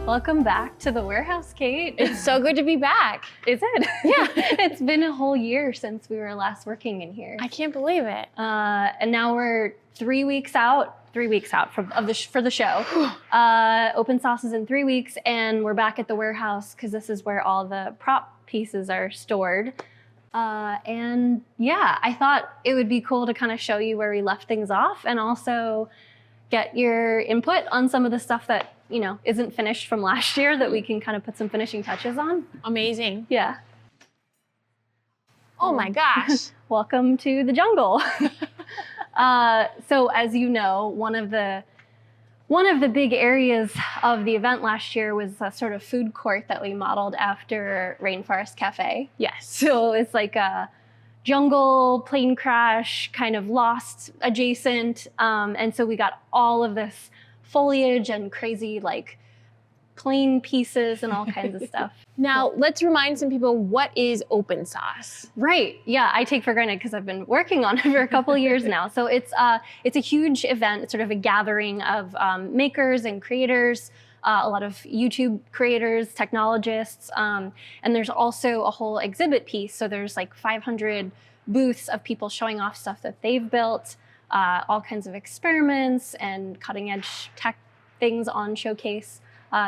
Welcome back to the warehouse, Kate. It's so good to be back. Is it? Yeah. It's been a whole year since we were last working in here. I can't believe it. And now we're 3 weeks out for the show. Open sauce is in 3 weeks, and we're back at the warehouse because this is where all the prop pieces are stored. And yeah, I thought it would be cool to kind of show you where we left things off and also get your input on some of the stuff that, you know, isn't finished from last year that we can kind of put some finishing touches on. Amazing. Yeah. Oh my gosh. Welcome to the jungle. So as you know, one of the big areas of the event last year was a sort of food court that we modeled after Rainforest Cafe. Yes. So it's like a jungle, plane crash, kind of lost adjacent. And so we got all of this foliage and crazy like plane pieces and all kinds of stuff. Now, let's remind some people, what is open sauce? Right. Yeah, I take for granted because I've been working on it for a couple of years now. So it's a huge event. It's sort of a gathering of makers and creators, a lot of YouTube creators, technologists, and there's also a whole exhibit piece. So there's like 500 booths of people showing off stuff that they've built, all kinds of experiments and cutting edge tech things on showcase.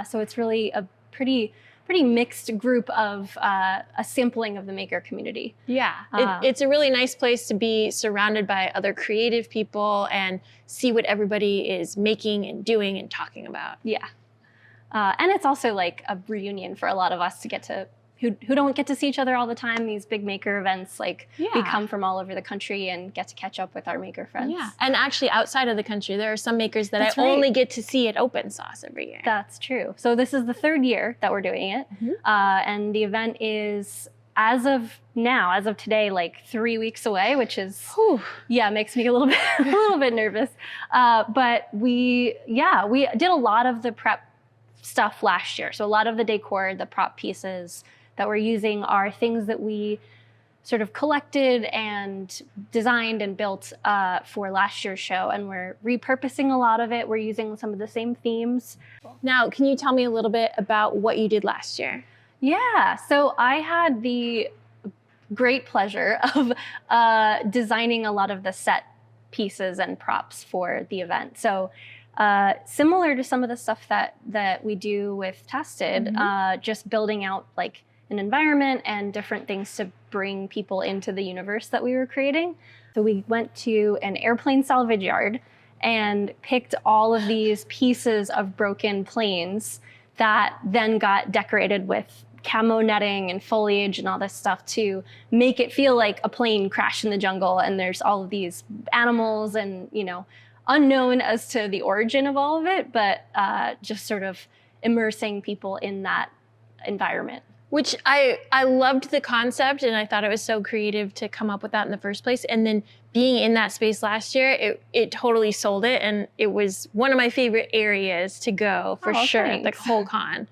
So it's really a pretty mixed group of a sampling of the maker community. Yeah, it's a really nice place to be surrounded by other creative people and see what everybody is making and doing and talking about. Yeah. And it's also like a reunion for a lot of us to get to, who don't get to see each other all the time. These big maker events, like we come from all over the country and get to catch up with our maker friends. Yeah, and actually outside of the country, there are some makers that That's I right. only get to see at Open Sauce every year. That's true. So this is the 3rd year that we're doing it. Mm-hmm. And the event is, as of today, like 3 weeks away, which is, makes me a little bit nervous. But we did a lot of the prep stuff last year. So a lot of the decor, the prop pieces that we're using are things that we sort of collected and designed and built for last year's show. And we're repurposing a lot of it. We're using some of the same themes. Now, can you tell me a little bit about what you did last year? Yeah, so I had the great pleasure of designing a lot of the set pieces and props for the event. So similar to some of the stuff that we do with Tested, just building out like an environment and different things to bring people into the universe that we were creating. So we went to an airplane salvage yard and picked all of these pieces of broken planes that then got decorated with camo netting and foliage and all this stuff to make it feel like a plane crashed in the jungle. And there's all of these animals and, you know, unknown as to the origin of all of it, but just sort of immersing people in that environment. Which I loved the concept, and I thought it was so creative to come up with that in the first place. And then being in that space last year, it totally sold it. And it was one of my favorite areas to go for sure, Thanks. the whole con.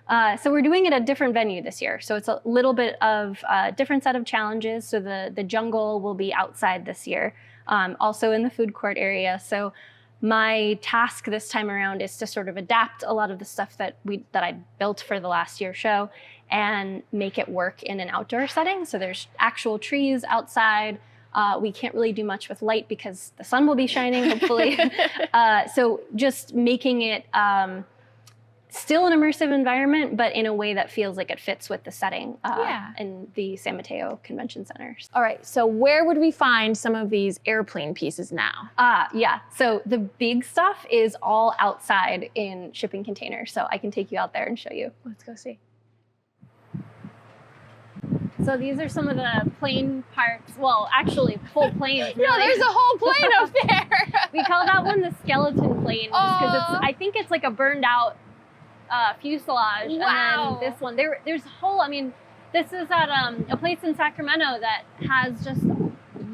So we're doing it at a different venue this year. So it's a little bit of a different set of challenges. So the jungle will be outside this year, also in the food court area. So my task this time around is to sort of adapt a lot of the stuff that I built for the last year's show and make it work in an outdoor setting. So there's actual trees outside. We can't really do much with light because the sun will be shining, hopefully. So just making it still an immersive environment, but in a way that feels like it fits with the setting in the San Mateo Convention Center. All right, so where would we find some of these airplane pieces now? So the big stuff is all outside in shipping containers. So I can take you out there and show you. Let's go see. So these are some of the plane parts. Well, actually, full planes. Really. No, there's a whole plane up there. We call that one the skeleton plane because I think it's like a burned out fuselage. Wow. And then this one, there's a whole, this is at a place in Sacramento that has just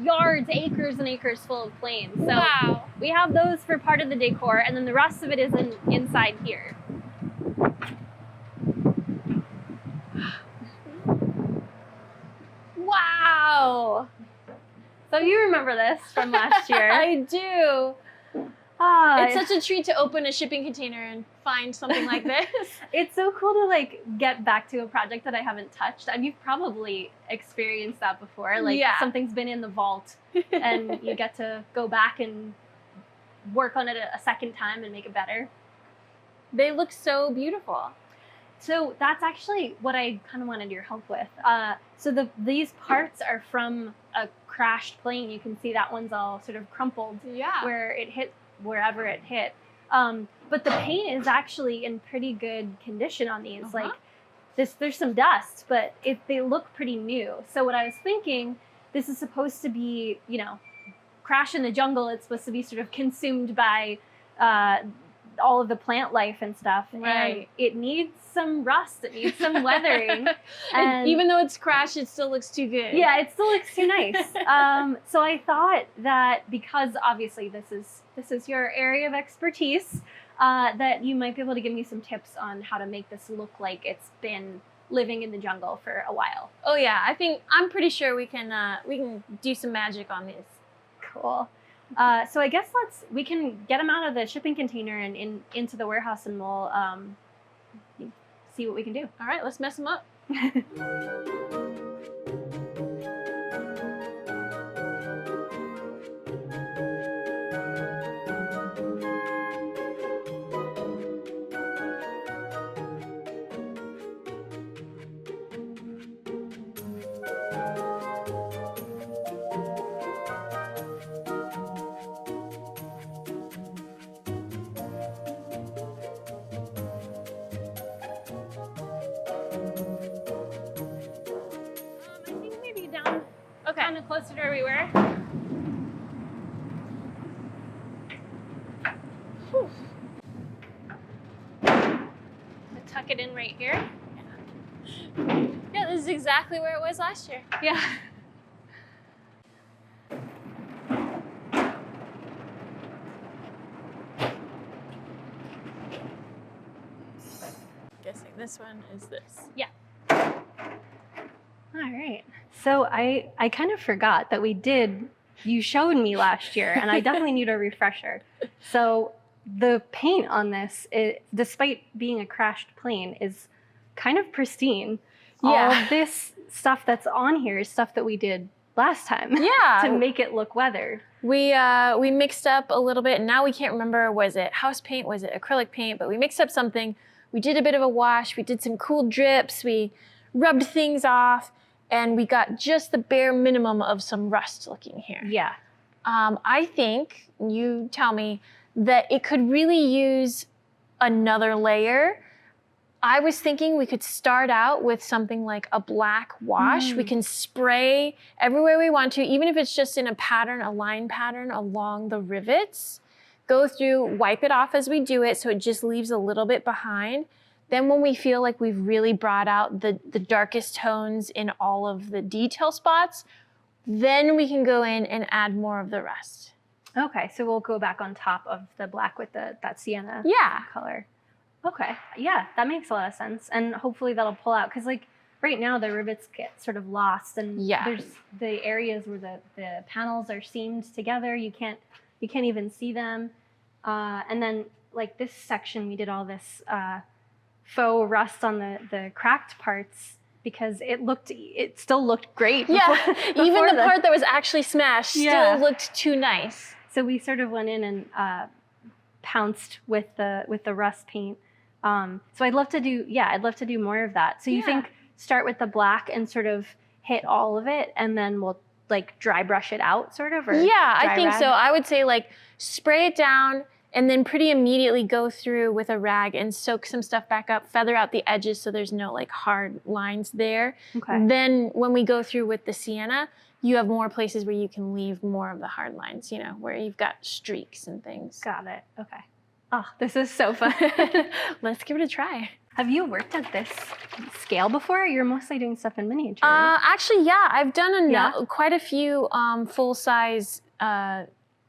yards, acres and acres full of planes. So we have those for part of the decor, and then the rest of it is inside here. Wow. So you remember this from last year. I do. It's such a treat to open a shipping container and find something like this. It's so cool to like get back to a project that I haven't touched. And you've probably experienced that before. Like something's been in the vault and you get to go back and work on it a second time and make it better. They look so beautiful. So that's actually what I kind of wanted your help with. So these parts are from a crashed plane. You can see that one's all sort of crumpled where it hit, wherever it hit. But the paint is actually in pretty good condition on these. Like there's some dust, but they look pretty new. So what I was thinking, this is supposed to be, you know, crash in the jungle. It's supposed to be sort of consumed by all of the plant life and stuff. Right. And it needs some rust. It needs some weathering. And even though it's crashed, it still looks too good. Yeah, it still looks too nice. So I thought that because obviously this is your area of expertise, that you might be able to give me some tips on how to make this look like it's been living in the jungle for a while. Oh yeah, I'm pretty sure we can do some magic on this. Cool. So I guess we can get them out of the shipping container and into the warehouse, and we'll see what we can do. All right, let's mess them up. Kind of closer to where we were. Whew. Tuck it in right here. Yeah, this is exactly where it was last year. Yeah. Guessing this one is this. Yeah. All right. So I kind of forgot that you showed me last year, and I definitely need a refresher. So the paint on this, despite being a crashed plane, is kind of pristine. Yeah. All of this stuff that's on here is stuff that we did last time. Yeah. To make it look weathered. We mixed up a little bit, and now we can't remember, was it house paint, was it acrylic paint, but we mixed up something. We did a bit of a wash, we did some cool drips, we rubbed things off, and we got just the bare minimum of some rust looking here. Yeah. I think, you tell me, that it could really use another layer. I was thinking we could start out with something like a black wash. We can spray everywhere we want to, even if it's just in a line pattern along the rivets. Go through, wipe it off as we do it so it just leaves a little bit behind. Then when we feel like we've really brought out the darkest tones in all of the detail spots, then we can go in and add more of the rest. Okay, so we'll go back on top of the black with that sienna color. Okay, yeah, that makes a lot of sense. And hopefully that'll pull out, because like right now the rivets get sort of lost, and there's the areas where the panels are seamed together. You can't even see them. And then like this section, we did all this faux rust on the cracked parts because it still looked great. Yeah, even the part that was actually smashed still looked too nice. So we sort of went in and pounced with the rust paint. So I'd love to do more of that. So you think start with the black and sort of hit all of it, and then we'll like dry brush it out, sort of? Or I think so. I would say like spray it down, and then pretty immediately go through with a rag and soak some stuff back up, feather out the edges so there's no like hard lines there. Okay. Then when we go through with the sienna, you have more places where you can leave more of the hard lines, you know, where you've got streaks and things. Got it. Okay. Oh, this is so fun. Let's give it a try. Have you worked at this scale before? You're mostly doing stuff in miniature. Actually, yeah. I've done quite a few full-size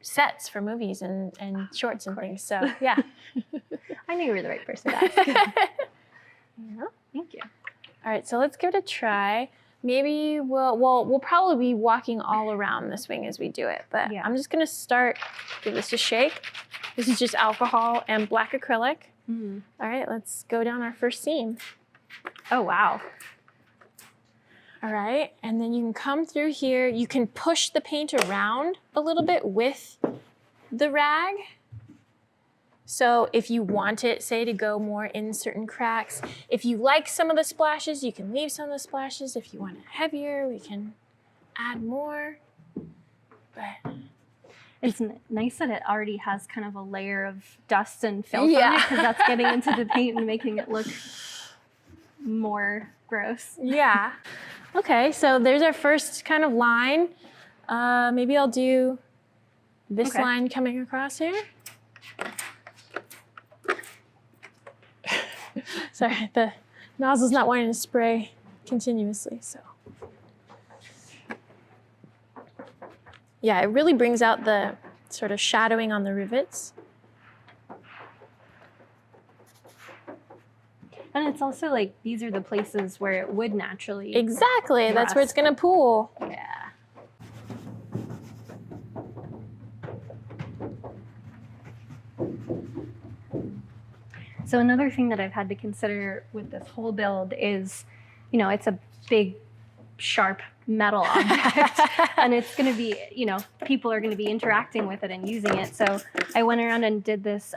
sets for movies and shorts and things. So, yeah. I knew you were the right person to ask. Yeah. Thank you. All right, so let's give it a try. maybe we'll probably be walking all around this wing as we do it, but Yeah. I'm just gonna give this a shake. This is just alcohol and black acrylic. Mm. All right, let's go down our first seam. Oh, wow. All right, and then you can come through here. You can push the paint around a little bit with the rag. So if you want it, say, to go more in certain cracks, if you like some of the splashes, you can leave some of the splashes. If you want it heavier, we can add more. But It's nice that it already has kind of a layer of dust and filth on it, Yeah. because that's getting into the paint and making it look more gross. yeah. Okay, so there's our first kind of line. Maybe I'll do this Okay. line coming across here. Sorry, the nozzle's not wanting to spray continuously, so. Yeah, it really brings out the sort of shadowing on the rivets. And it's also like, these are the places where it would naturally. Exactly, that's where it's gonna pool. Yeah. So another thing that I've had to consider with this whole build is, you know, it's a big, sharp metal object, and it's going to be, you know, people are going to be interacting with it and using it. So I went around and did this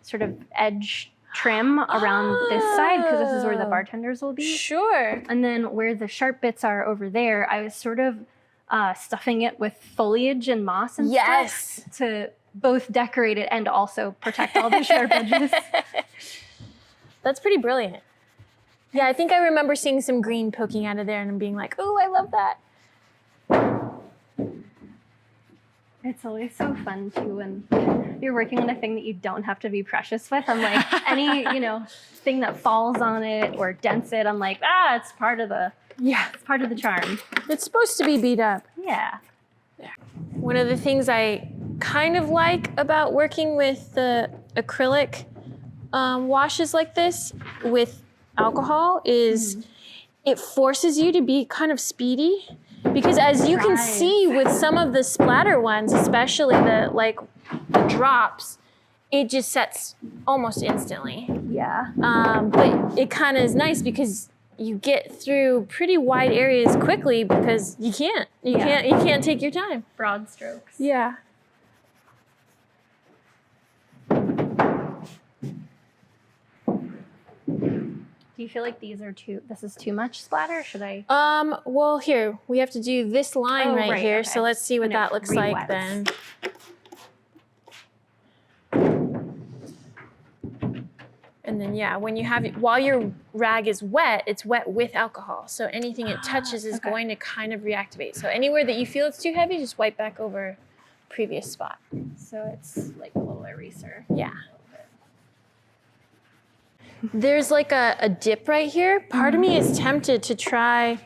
sort of edge trim around this side, because this is where the bartenders will be. Sure. And then where the sharp bits are over there, I was sort of stuffing it with foliage and moss and Yes. stuff to both decorate it and also protect all the sharp edges. That's pretty brilliant. Yeah, I think I remember seeing some green poking out of there and being like, oh, I love that. It's always so fun too when you're working on a thing that you don't have to be precious with. I'm like, any, you know, thing that falls on it or dents it, I'm like, it's part of the charm. It's supposed to be beat up. Yeah. One of the things I kind of like about working with the acrylic washes like this with alcohol is it forces you to be kind of speedy, because as you can see with some of the splatter ones, especially the drops, it just sets almost instantly. Yeah. But it kind of is nice because you get through pretty wide areas quickly because you can't take your time. Broad strokes. Yeah. Do you feel like this is too much splatter? Should I? Well, here, we have to do this line right here. Okay. So let's see what And that it looks like re-wets. then. And then, yeah, while your rag is wet, it's wet with alcohol. So anything it touches is going to kind of reactivate. So anywhere that you feel it's too heavy, just wipe back over previous spot. So it's like a little eraser. Yeah. There's like a dip right here. Part of me is tempted to try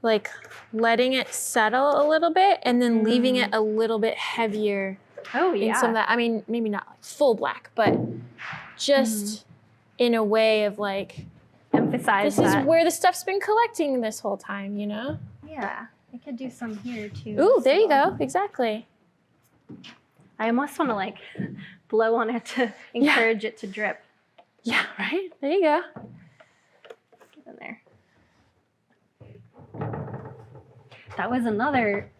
like letting it settle a little bit and then leaving it a little bit heavier. Oh yeah. In some of that, I mean, maybe not like full black, but just in a way of like, Emphasize this that. is where the stuff's been collecting this whole time, you know? Yeah. I could do some here too. Ooh, there you So go. Exactly. I almost want to like blow on it to encourage it to drip. Yeah, right? There you go. Get in there. That was another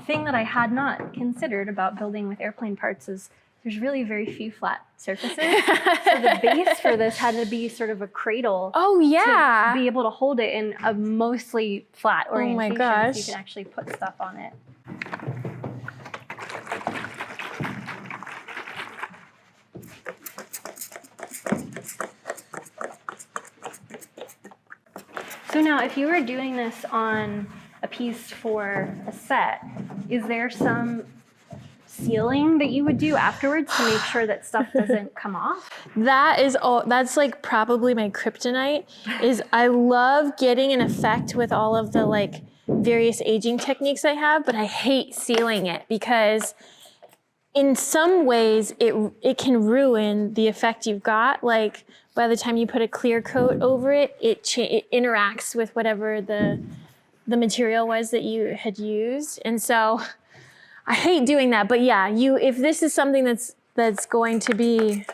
thing that I had not considered about building with airplane parts is there's really very few flat surfaces. So the base for this had to be sort of a cradle. Oh, yeah. To be able to hold it in a mostly flat orientation. my gosh. So you can actually put stuff on it. So now, if you were doing this on a piece for a set, is there some sealing that you would do afterwards to make sure that stuff doesn't come off? That's like probably my kryptonite is I love getting an effect with all of the like various aging techniques I have, but I hate sealing it because in some ways, it can ruin the effect you've got. Like by the time you put a clear coat over it, it interacts with whatever the material was that you had used. And so I hate doing that. But yeah, if this is something that's going to be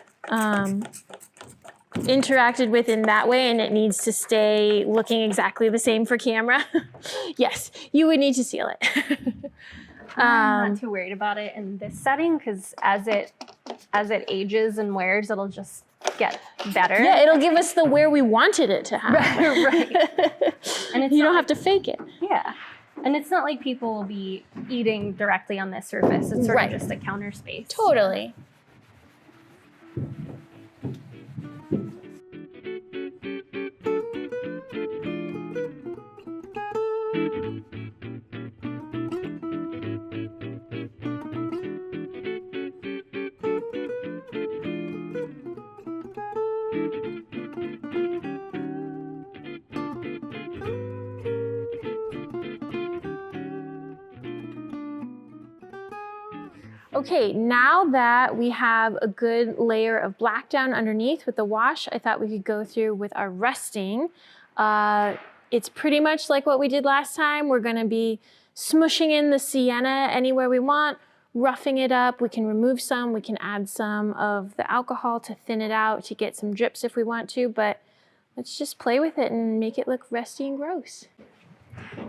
interacted with in that way and it needs to stay looking exactly the same for camera, yes, you would need to seal it. I'm not too worried about it in this setting because as it ages and wears, it'll just get better. Yeah, it'll give us the where we wanted it to have. Right. And you don't have to fake it. Yeah. And it's not like people will be eating directly on this surface. It's sort of just a counter space. Totally. Okay, now that we have a good layer of black down underneath with the wash, I thought we could go through with our resting. It's pretty much like what we did last time. We're gonna be smushing in the sienna anywhere we want, roughing it up. We can remove some, we can add some of the alcohol to thin it out, to get some drips if we want to, but let's just play with it and make it look rusty and gross.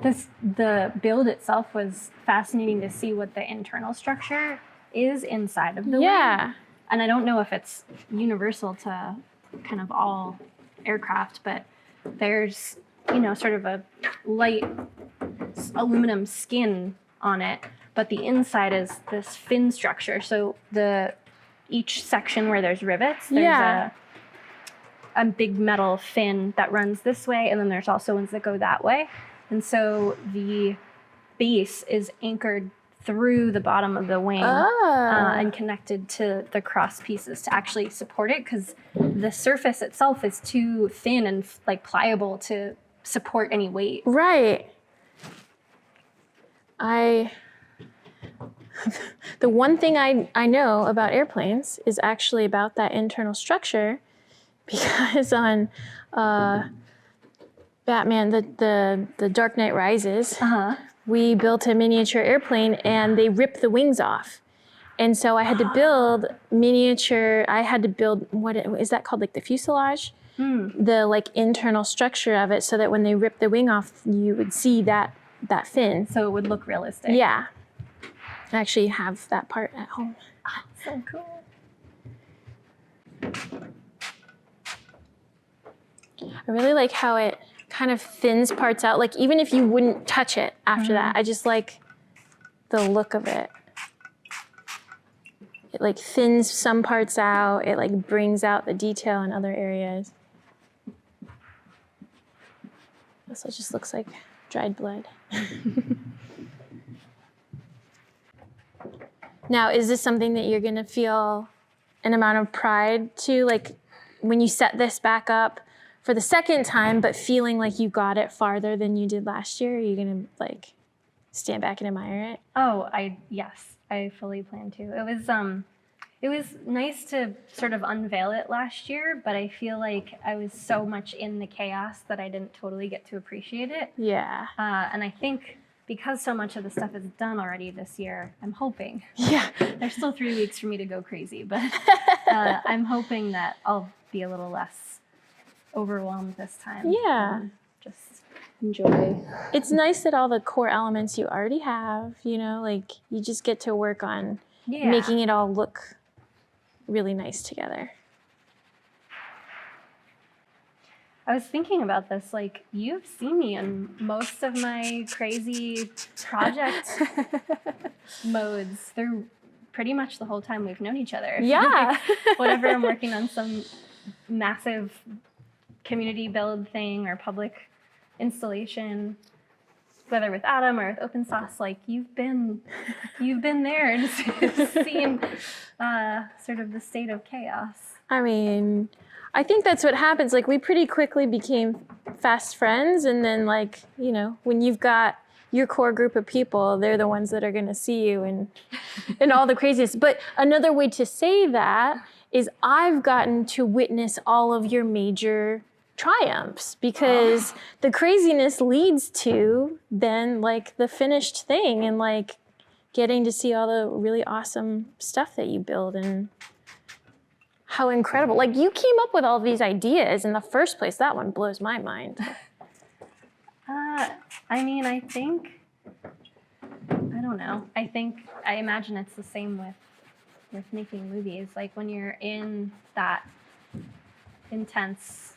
The build itself was fascinating to see what the internal structure is inside of the wing. And I don't know if it's universal to kind of all aircraft, but there's, sort of a light aluminum skin on it, but the inside is this fin structure. So each section where there's rivets, there's a big metal fin that runs this way, and then there's also ones that go that way. And so the base is anchored through the bottom of the wing and connected to the cross pieces to actually support it, because the surface itself is too thin and pliable to support any weight. Right. The one thing I know about airplanes is actually about that internal structure, because on Batman, the Dark Knight Rises, we built a miniature airplane and they ripped the wings off. And so I had to build what is that called? Like the fuselage? The internal structure of it, so that when they ripped the wing off, you would see that fin. So it would look realistic. Yeah. I actually have that part at home. Oh, so cool. I really like how it kind of thins parts out. Like even if you wouldn't touch it after that, I just like the look of it. It thins some parts out. It brings out the detail in other areas. This just looks like dried blood. Now, is this something that you're gonna feel an amount of pride to, when you set this back up for the second time, but feeling like you got it farther than you did last year? Are you gonna stand back and admire it? Oh, yes, I fully plan to. It was nice to sort of unveil it last year, but I feel like I was so much in the chaos that I didn't totally get to appreciate it. Yeah. And I think because so much of the stuff is done already this year, I'm hoping. Yeah. There's still 3 weeks for me to go crazy, but I'm hoping that I'll be a little less overwhelmed this time. Yeah. Just enjoy. It's nice that all the core elements you already have, you just get to work on making it all look really nice together. I was thinking about this, you've seen me in most of my crazy project modes through pretty much the whole time we've known each other. Yeah. Whenever I'm working on some massive community build thing or public installation, whether with Adam or with open source, you've been there and seen sort of the state of chaos. I mean, I think that's what happens. We pretty quickly became fast friends, and then when you've got your core group of people, they're the ones that are going to see you and all the craziness. But another way to say that is I've gotten to witness all of your major triumphs, because the craziness leads to then like the finished thing, and like getting to see all the really awesome stuff that you build. And how incredible. Like, you came up with all these ideas in the first place. That one blows my mind. I mean, I don't know. I imagine it's the same with making movies. Like, when you're in that intense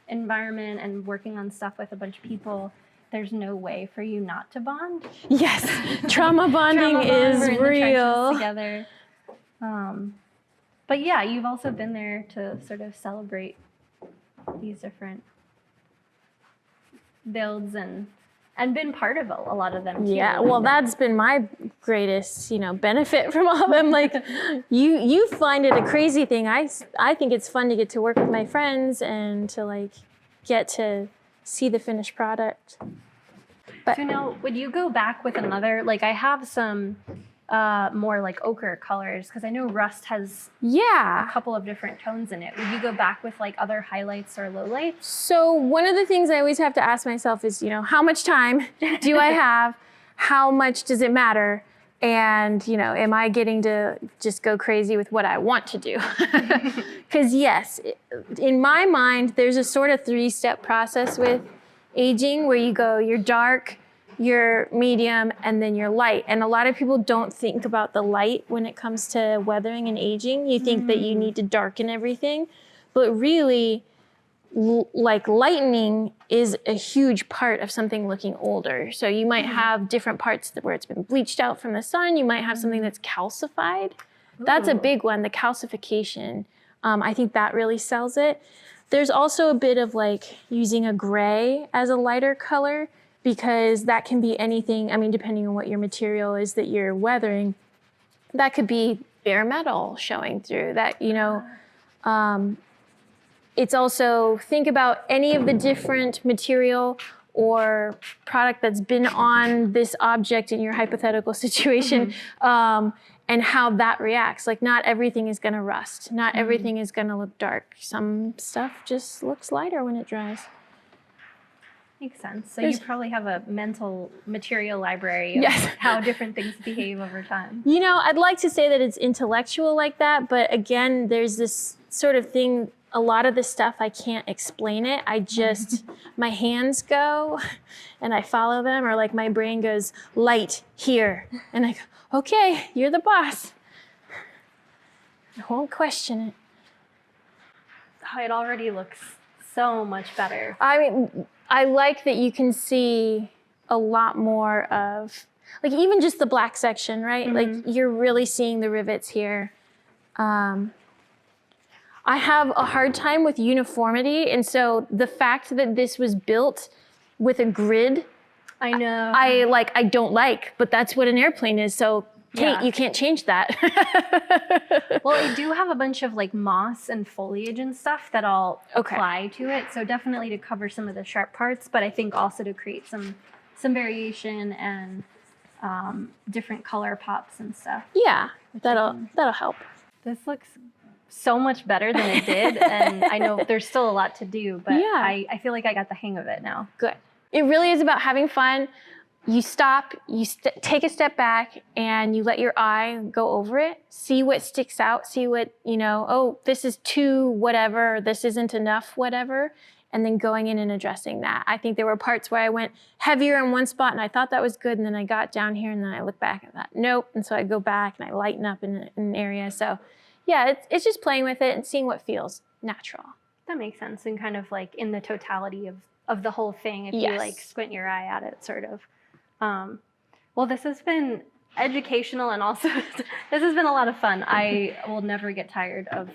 environment and working on stuff with a bunch of people, there's no way for you not to bond. Yes, trauma bonding is we're in the real. trenches together. But yeah, you've also been there to sort of celebrate these different builds and been part of a lot of them too. Yeah, well, that's been my greatest, benefit from all of them. Like, you find it a crazy thing. I think it's fun to get to work with my friends and to like get to see the finished product. But so now, would you go back with another? Like, I have some more like ochre colors, because I know rust has a couple of different tones in it. Would you go back with like other highlights or lowlights? So one of the things I always have to ask myself is, how much time do I have? How much does it matter? And, am I getting to just go crazy with what I want to do? Because yes, in my mind, there's a sort of 3-step process with aging where you go, you're dark, your medium, and then your light. And a lot of people don't think about the light when it comes to weathering and aging. You think that you need to darken everything, but really, like, lightening is a huge part of something looking older. So you might have different parts where it's been bleached out from the sun. You might have something that's calcified. That's a big one, the calcification. I think that really sells it. There's also a bit of like using a gray as a lighter color, because that can be anything. I mean, depending on what your material is that you're weathering, that could be bare metal showing through that, it's also, think about any of the different material or product that's been on this object in your hypothetical situation, and how that reacts. Like, not everything is gonna rust. Not everything is gonna look dark. Some stuff just looks lighter when it dries. Makes sense. So you probably have a mental material library of how different things behave over time. I'd like to say that it's intellectual like that, but again, there's this sort of thing, a lot of this stuff, I can't explain it. I just, my hands go and I follow them, or like my brain goes, light here. And I go, okay, you're the boss. I won't question it. Oh, it already looks so much better. I mean, I like that you can see a lot more of, like, even just the black section, right? Like, you're really seeing the rivets here. I have a hard time with uniformity, and so the fact that this was built with a grid, I know. I don't like, but that's what an airplane is. So Kate, you can't change that. Well, I do have a bunch of like moss and foliage and stuff that I'll apply to it. So definitely to cover some of the sharp parts, but I think also to create some variation and different color pops and stuff. Yeah, that'll help. This looks so much better than it did, and I know there's still a lot to do, but I feel like I got the hang of it now. Good. It really is about having fun. You stop, take a step back, and you let your eye go over it, see what sticks out, see what, oh, this is too whatever, this isn't enough whatever, and then going in and addressing that. I think there were parts where I went heavier in one spot, and I thought that was good, and then I got down here, and then I looked back and thought, nope, and so I go back, and I lighten up in an area. So yeah, it's just playing with it and seeing what feels natural. That makes sense, and kind of like in the totality of the whole thing, if you like squint your eye at it, sort of. Well, this has been educational, and also this has been a lot of fun. I will never get tired of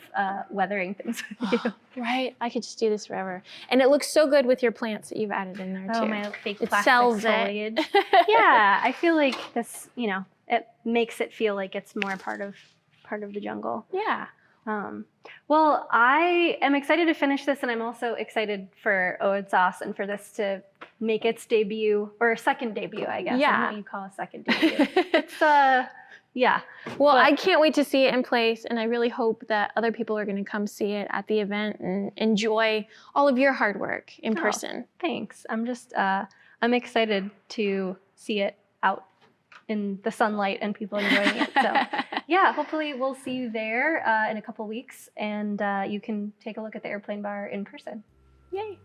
weathering things with you. Right, I could just do this forever. And it looks so good with your plants that you've added in there too. Oh, my fake plastic foliage. Yeah, I feel like this, it makes it feel like it's more part of the jungle. Yeah. Well, I am excited to finish this, and I'm also excited for Ode Sauce and for this to make its debut, or second debut, I guess. I don't know what you call a second debut. It's yeah. Well, I can't wait to see it in place, and I really hope that other people are going to come see it at the event and enjoy all of your hard work in person. Thanks. I'm just I'm excited to see it out in the sunlight and people enjoying it. So yeah, hopefully we'll see you there in a couple weeks, and you can take a look at the airplane bar in person. Yay.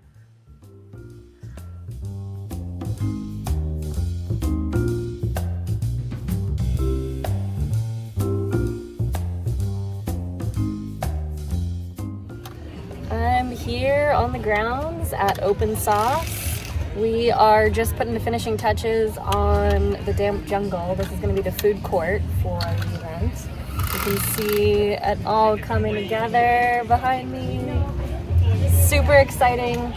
I'm here on the grounds at Open Sauce. We are just putting the finishing touches on the damp jungle. This is going to be the food court for the event. You can see it all coming together behind me. Super exciting.